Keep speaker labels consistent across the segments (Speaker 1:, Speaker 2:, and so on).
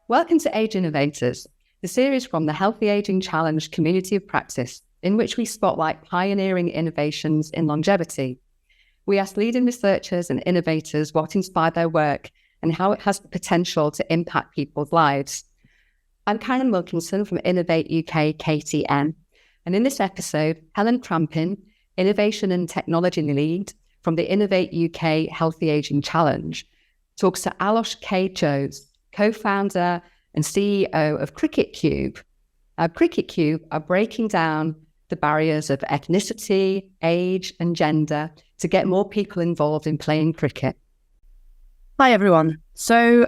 Speaker 1: Welcome to Age Innovators, the series from the Healthy Ageing Challenge community of practice, in which we spotlight pioneering innovations in longevity. We ask leading researchers and innovators what inspired their work and how it has the potential to impact people's lives. I'm Karen Wilkinson from Innovate UK KTN, and in this episode, Helen Crampin, Innovation and Technology Lead from the Innovate UK Healthy Ageing Challenge, talks to Alosh K Jose, co-founder and CEO of Cricketqube. Cricketqube are breaking down the barriers of ethnicity, age and gender to get more people involved in playing cricket.
Speaker 2: Hi everyone. So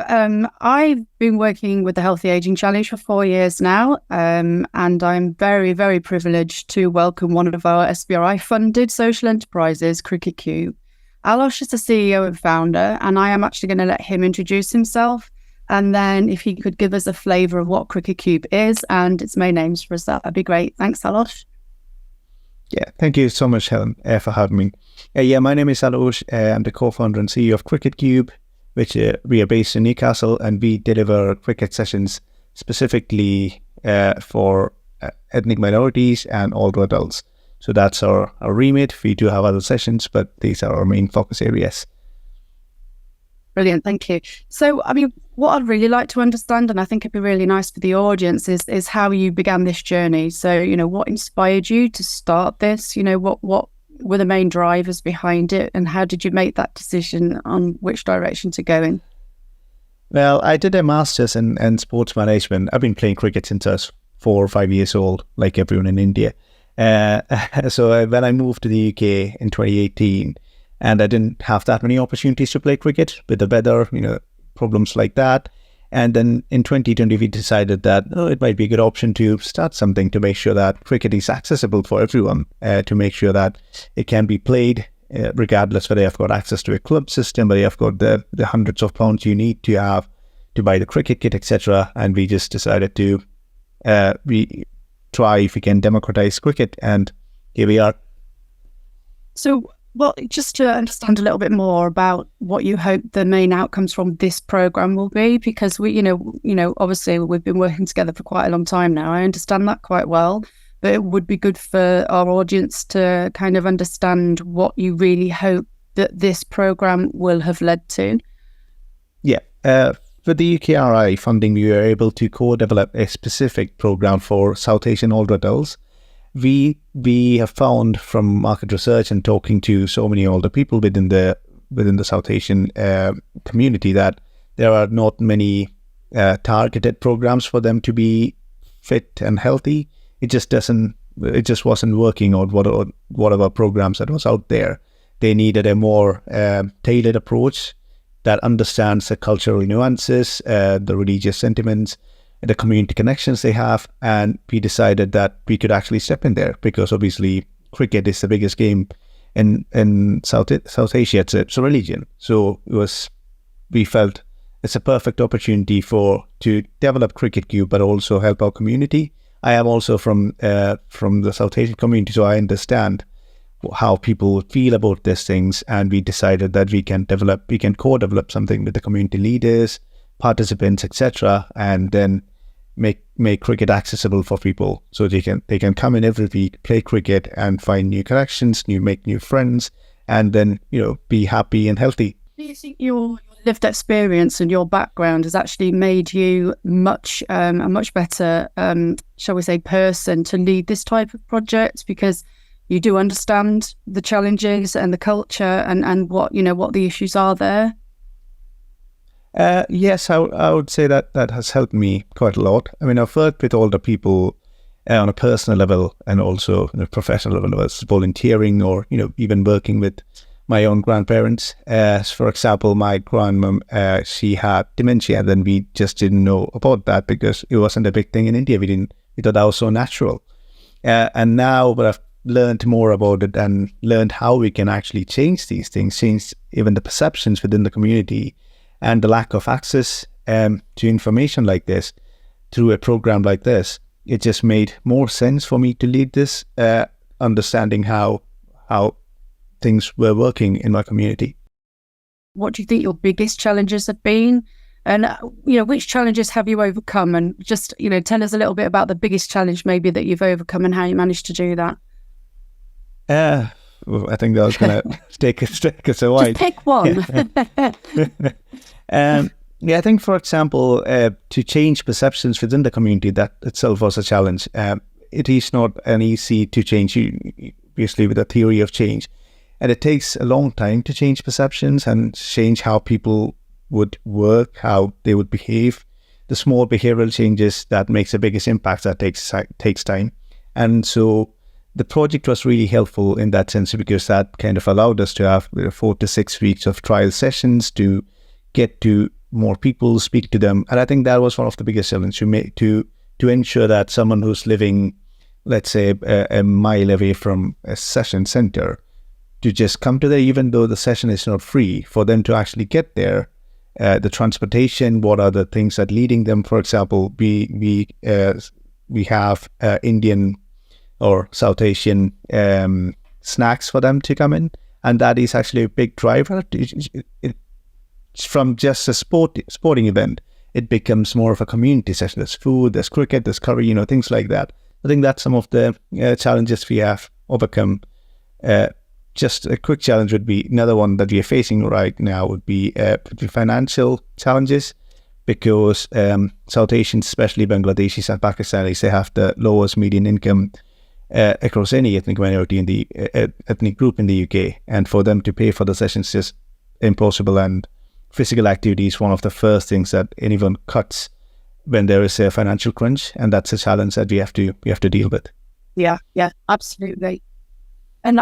Speaker 2: I've been working with the Healthy Ageing Challenge for 4 years now, and I'm very, very privileged to welcome one of our SBRI funded social enterprises, Cricketqube. Alosh is the CEO and founder, and I am actually going to let him introduce himself. And then if he could give us a flavour of what Cricketqube is and its main aims for us, that'd be great. Thanks, Alosh.
Speaker 3: Yeah, thank you so much, Helen, for having me. My name is Alosh. I'm the co-founder and CEO of Cricketqube, which we are based in Newcastle, and we deliver cricket sessions specifically for ethnic minorities and older adults. So that's our remit. We do have other sessions, but these are our main focus areas.
Speaker 2: Brilliant, thank you. So, what I'd really like to understand, and I think it'd be really nice for the audience, is how you began this journey. So, what inspired you to start this? What were the main drivers behind it, and how did you make that decision on which direction to go in?
Speaker 3: Well, I did a master's in sports management. I've been playing cricket since I was 4 or 5 years old, like everyone in India. So when I moved to the UK in 2018, and I didn't have that many opportunities to play cricket with the weather, problems like that. And then in 2020, we decided that it might be a good option to start something to make sure that cricket is accessible for everyone, to make sure that it can be played regardless whether you've got access to a club system, whether you've got the hundreds of pounds you need to have to buy the cricket kit, etc. And we just decided to try if we can democratize cricket, and here we are.
Speaker 2: So, well, just to understand a little bit more about what you hope the main outcomes from this program will be, because we, obviously we've been working together for quite a long time now. I understand that quite well, but it would be good for our audience to kind of understand what you really hope that this program will have led to.
Speaker 3: Yeah. For the UKRI funding, we were able to co-develop a specific program for South Asian older adults. We have found from market research and talking to so many older people within the South Asian community that there are not many targeted programs for them to be fit and healthy. It just wasn't working on whatever programs that was out there. They needed a more tailored approach that understands the cultural nuances, the religious sentiments, the community connections they have, and we decided that we could actually step in there because obviously cricket is the biggest game in South Asia. It's a religion, so we felt it's a perfect opportunity to develop Cricketqube, but also help our community. I am also from the South Asian community, so I understand how people feel about these things, and we decided that we can co-develop something with the community leaders, participants, etc., and then make cricket accessible for people, so they can come in every week, play cricket, and find new connections, make new friends, and then be happy and healthy.
Speaker 2: Do you think your lived experience and your background has actually made you a much better, shall we say, person to lead this type of project, because you do understand the challenges and the culture and what the issues are there?
Speaker 3: Yes, I would say that has helped me quite a lot. I've worked with older people on a personal level and also on a professional level, whether it's volunteering or even working with my own grandparents. For example, my grandmom, she had dementia, and we just didn't know about that because it wasn't a big thing in India. We thought that was so natural. And now, but I've learned more about it and learned how we can actually change these things, change even the perceptions within the community, and the lack of access to information like this through a program like this. It just made more sense for me to lead this, understanding how things were working in my community.
Speaker 2: What do you think your biggest challenges have been And, which challenges have you overcome? And just, tell us a little bit about the biggest challenge maybe that you've overcome and how you managed to do that.
Speaker 3: I think that was going to take us a while.
Speaker 2: Just pick one.
Speaker 3: I think, for example, to change perceptions within the community, that itself was a challenge. It is not an easy to change, obviously, with a theory of change. And it takes a long time to change perceptions and change how people would work, how they would behave. The small behavioral changes that makes the biggest impact, that takes time. And so the project was really helpful in that sense, because that kind of allowed us to have 4 to 6 weeks of trial sessions to get to more people, speak to them. And I think that was one of the biggest challenges to ensure that someone who's living, let's say, a mile away from a session center, to just come to there, even though the session is not free, for them to actually get there. The transportation, what are the things that leading them? For example, we have Indian or South Asian snacks for them to come in, and that is actually a big driver. It's from just a sporting event, it becomes more of a community session. There's food, there's cricket, there's curry, things like that. I think that's some of the challenges we have overcome. Just a quick challenge would be another one that we are facing right now would be financial challenges, because South Asians, especially Bangladeshis and Pakistanis, they have the lowest median income across any ethnic minority in the ethnic group in the UK, and for them to pay for the sessions is impossible. And physical activity is one of the first things that anyone cuts when there is a financial crunch, and that's a challenge that we have to deal with.
Speaker 2: Yeah, absolutely. And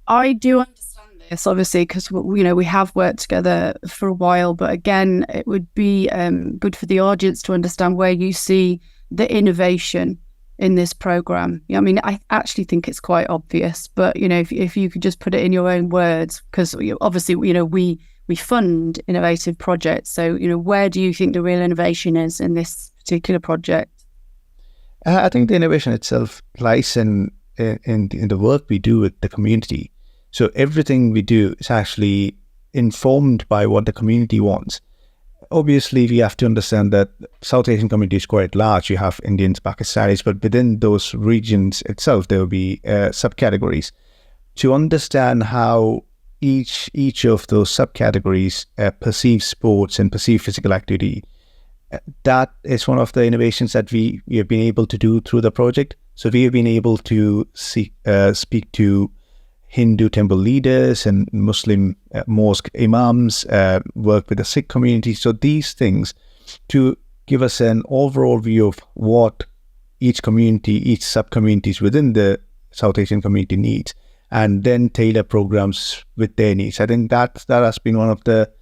Speaker 2: I do understand this, obviously, because we have worked together for a while. But again, it would be good for the audience to understand where you see the innovation in this program. I mean, I actually think it's quite obvious, but if you could just put it in your own words, because obviously we fund innovative projects. So where do you think the real innovation is in this particular project?
Speaker 3: I think the innovation itself lies in the work we do with the community. So everything we do is actually informed by what the community wants. Obviously, we have to understand that South Asian community is quite large. You have Indians, Pakistanis, but within those regions itself, there will be subcategories. To understand how each of those subcategories perceive sports and perceive physical activity, that is one of the innovations that we have been able to do through the project. So we have been able to speak to Hindu temple leaders and Muslim mosque imams, work with the Sikh community. So these things to give us an overall view of what each community, each sub-communities within the South Asian community needs, and then tailor programs with their needs. I think that has been one of the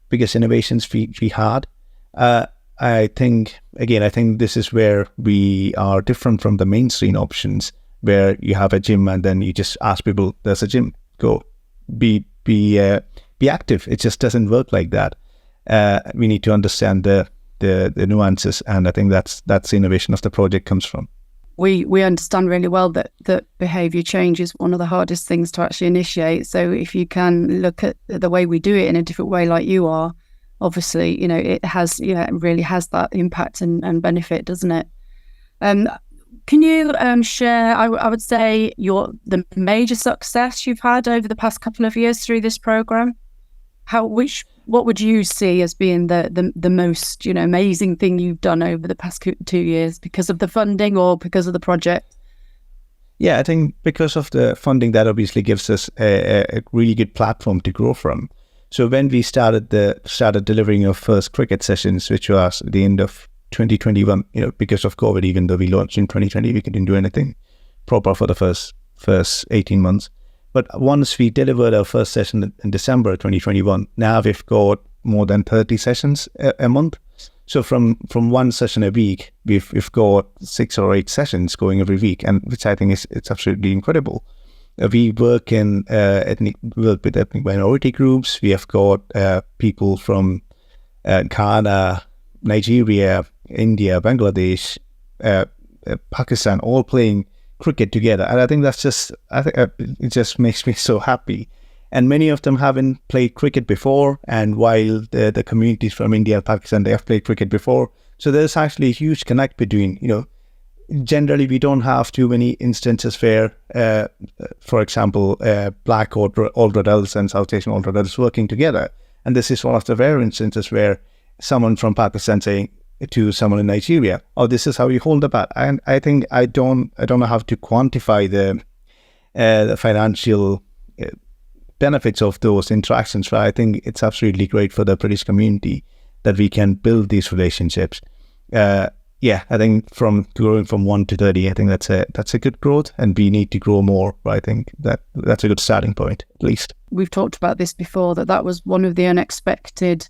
Speaker 3: biggest innovations we had. I think this is where we are different from the mainstream options, where you have a gym and then you just ask people, there's a gym, go be active. It just doesn't work like that. We need to understand the nuances, and I think that's the innovation of the project comes from.
Speaker 2: We understand really well that behaviour change is one of the hardest things to actually initiate. So if you can look at the way we do it in a different way, like you are, obviously, it has, it really has that impact and benefit, doesn't it? Can you share, I would say, the major success you've had over the past couple of years through this program? What would you see as being the most amazing thing you've done over the past 2 years, because of the funding or because of the project?
Speaker 3: Yeah, I think because of the funding, that obviously gives us a really good platform to grow from. So when we started delivering our first cricket sessions, which was at the end of 2021, because of COVID, even though we launched in 2020, we couldn't do anything proper for the first 18 months. But once we delivered our first session in December 2021, now we've got more than 30 sessions a month. So from one session a week, we've got 6 or 8 sessions going every week, and which I think it's absolutely incredible. We work with ethnic minority groups. We have got people from Ghana, Nigeria, India, Bangladesh, Pakistan, all playing cricket together, and I think it just makes me so happy. And many of them haven't played cricket before. And while the communities from India and Pakistan, they have played cricket before. So there's actually a huge connect between, generally we don't have too many instances where, for example, black older adults and South Asian older adults working together. And this is one of the rare instances where someone from Pakistan saying to someone in Nigeria, "Oh, this is how you hold the bat." And I think I don't know how to quantify the financial benefits of those interactions, but I think it's absolutely great for the British community that we can build these relationships. I think from growing from 1 to 30, I think that's a good growth, and we need to grow more. But I think that's a good starting point, at least.
Speaker 2: We've talked about this before, that was one of the unexpected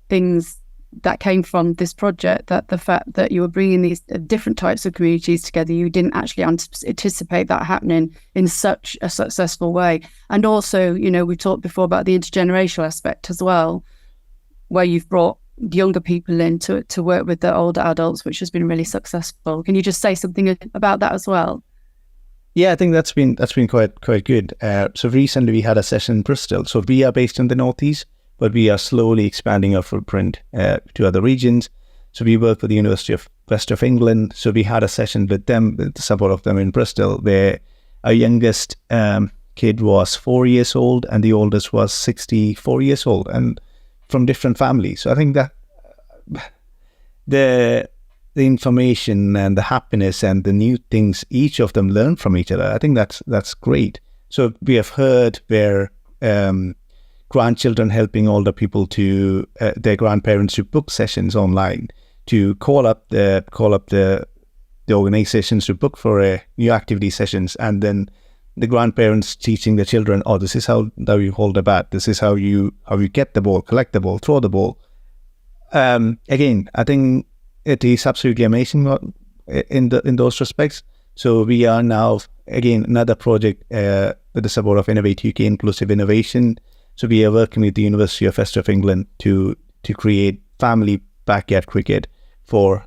Speaker 2: things that came from this project, that the fact that you were bringing these different types of communities together, you didn't actually anticipate that happening in such a successful way. And also, we talked before about the intergenerational aspect as well, where you've brought younger people in to work with the older adults, which has been really successful. Can you just say something about that as well?
Speaker 3: Yeah, I think that's been quite good. So recently we had a session in Bristol. So we are based in the Northeast, but we are slowly expanding our footprint to other regions. So we work with the University of West of England. So we had a session with them, with the support of them in Bristol, where our youngest kid was 4 years old and the oldest was 64 years old, and from different families. So I think that the information and the happiness and the new things each of them learn from each other, I think that's great. So we have heard where grandchildren helping older people to their grandparents to book sessions online, to call up the organizations to book for new activity sessions, and then the grandparents teaching the children, "Oh, this is how you hold a bat. This is how you get the ball, collect the ball, throw the ball." Again, I think it is absolutely amazing in those respects. So we are now, again, another project with the support of Innovate UK Inclusive Innovation. So we are working with the University of West of England to create family backyard cricket for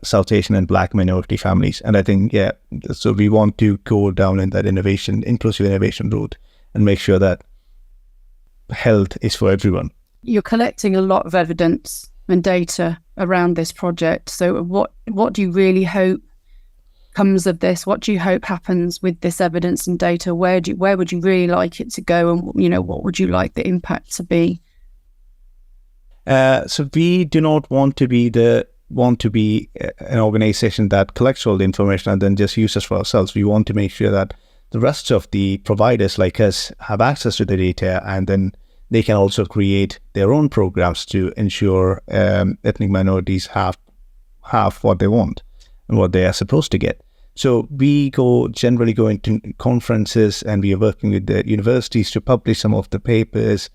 Speaker 3: South Asian and Black minority families. And I think, so we want to go down in that inclusive innovation route and make sure that health is for everyone.
Speaker 2: You're collecting a lot of evidence and data around this project. So what do you really hope comes of this? What do you hope happens with this evidence and data? Where would you really like it to go? And, what would you like the impact to be?
Speaker 3: So we do not want to be an organization that collects all the information and then just uses for ourselves. We want to make sure that the rest of the providers like us have access to the data, and then they can also create their own programs to ensure ethnic minorities have what they want and what they are supposed to get. So we generally go into conferences, and we are working with the universities to publish some of the papers,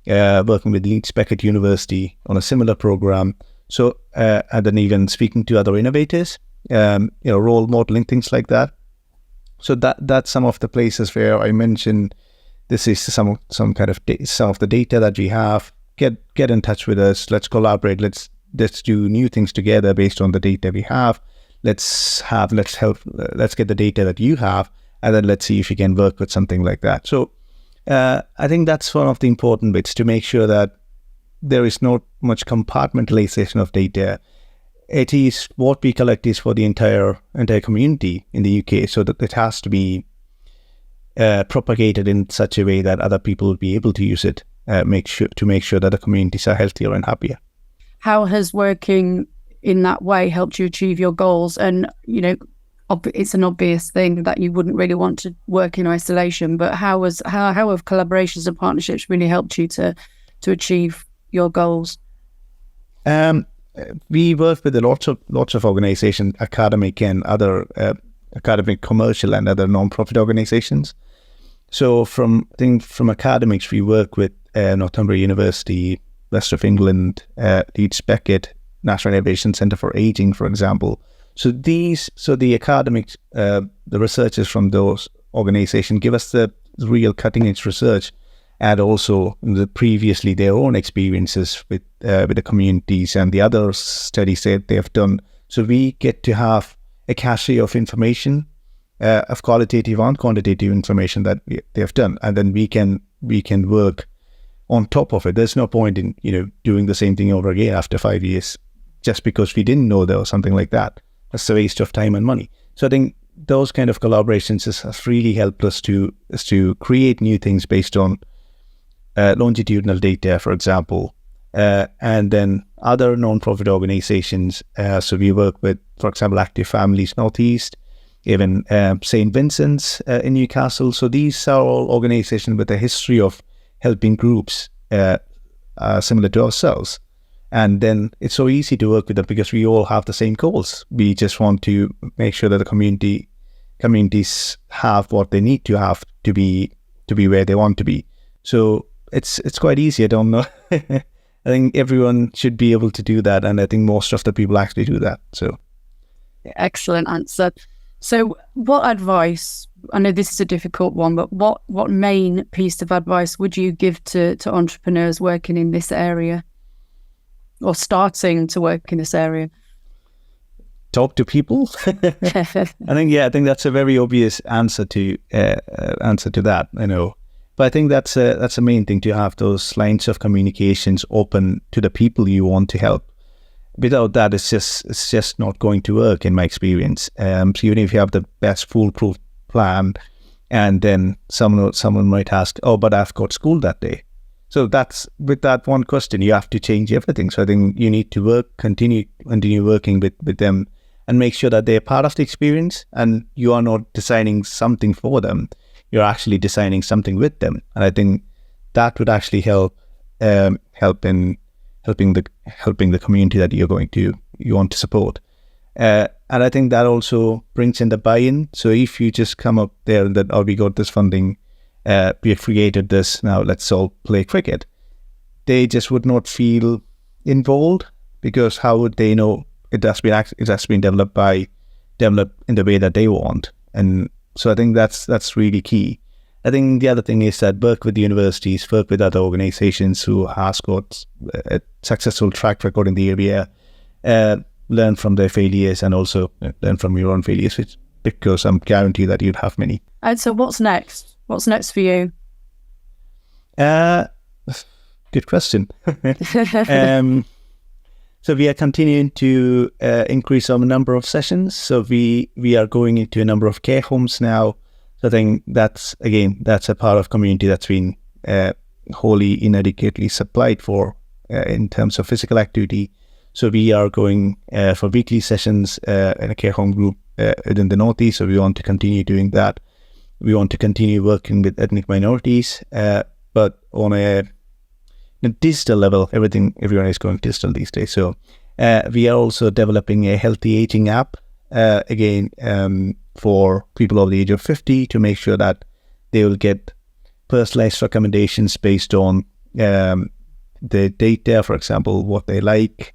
Speaker 3: working with Leeds Beckett University on a similar program. So, and then even speaking to other innovators, role modeling, things like that. So that's some of the places where I mentioned this is some kind of some of the data that we have. Get in touch with us. Let's collaborate. Let's do new things together based on the data we have. Let's get the data that you have, and then let's see if we can work with something like that. So I think that's one of the important bits, to make sure that there is not much compartmentalization of data. It is what we collect is for the entire community in the UK, so that it has to be propagated in such a way that other people will be able to use it, to make sure that the communities are healthier and happier.
Speaker 2: How has working in that way helped you achieve your goals? And it's an obvious thing that you wouldn't really want to work in isolation, but how have collaborations and partnerships really helped you to achieve your goals?
Speaker 3: We work with lots of organizations, academic and other academic, commercial and other non-profit organizations. So from academics, we work with Northumbria University, West of England, Leeds Beckett, National Innovation Centre for Ageing, for example. So the academics, the researchers from those organizations give us the real cutting edge research, and also previously their own experiences with the communities and the other studies that they have done. So we get to have a cache of information, of qualitative and quantitative information that they have done, and then we can we can work on top of it. There's no point in, doing the same thing over again after 5 years, just because we didn't know there was something like that. That's a waste of time and money. So I think those kind of collaborations have really helped us to create new things based on longitudinal data, for example, and then other non-profit organizations. So we work with, for example, Active Families Northeast, even St. Vincent's in Newcastle. So these are all organizations with a history of helping groups similar to ourselves. And then it's so easy to work with them because we all have the same goals. We just want to make sure that the communities have what they need to have to be where they want to be. So it's quite easy. I don't know. I think everyone should be able to do that, and I think most of the people actually do that. So,
Speaker 2: excellent answer. So, what advice? I know this is a difficult one, but what main piece of advice would you give to entrepreneurs working in this area, or starting to work in this area?
Speaker 3: Talk to people. I think that's a very obvious answer to that. I know. But I think that's a main thing, to have those lines of communications open to the people you want to help. Without that, it's just not going to work, in my experience. So even if you have the best foolproof plan, and then someone might ask, "Oh, but I've got school that day." So that's, with that one question, you have to change everything. So I think you need to continue working with them, and make sure that they're part of the experience, and you are not designing something for them. You're actually designing something with them. And I think that would actually help in helping the community that you want to support. And I think that also brings in the buy-in. So if you just come up there and that, "Oh, we got this funding, we have created this, now let's all play cricket," they just would not feel involved, because how would they know it has been developed in the way that they want? And so I think that's really key. I think the other thing is that work with the universities, work with other organizations who has got a successful track record in the area, learn from their failures, and also learn from your own failures, because I'm guaranteed that you'd have many.
Speaker 2: And so what's next? What's next for you?
Speaker 3: Good question. So we are continuing to increase our number of sessions. So we are going into a number of care homes now. So I think that's a part of community that's been wholly inadequately supplied for in terms of physical activity. So we are going for weekly sessions in a care home group in the Northeast. So we want to continue doing that. We want to continue working with ethnic minorities, but on a digital level, everyone is going digital these days. So we are also developing a healthy aging app, for people over the age of 50, to make sure that they will get personalized recommendations based on the data, for example, what they like,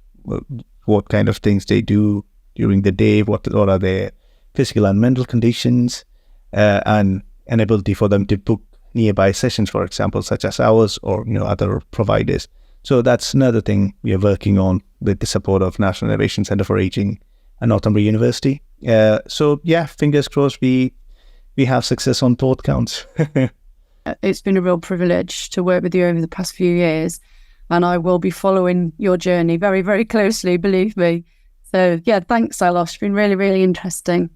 Speaker 3: what kind of things they do during the day, what are their physical and mental conditions, and an ability for them to book nearby sessions, for example, such as ours or other providers. So that's another thing we are working on with the support of National Innovation Centre for Ageing and Northumbria University. So yeah, fingers crossed we have success on both counts.
Speaker 2: It's been a real privilege to work with you over the past few years, and I will be following your journey very, very closely, believe me. So yeah, thanks, Alosh. It's been really, really interesting.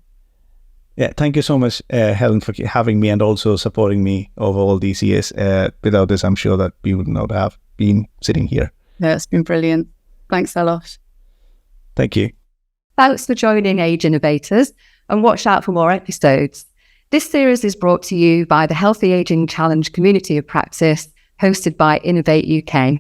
Speaker 3: Yeah, thank you so much, Helen, for having me and also supporting me over all these years. Without this, I'm sure that we would not have been sitting here.
Speaker 2: Yeah, it's been brilliant. Thanks, Alosh.
Speaker 3: Thank you.
Speaker 1: Thanks for joining Age Innovators, and watch out for more episodes. This series is brought to you by the Healthy Ageing Challenge Community of Practice, hosted by Innovate UK.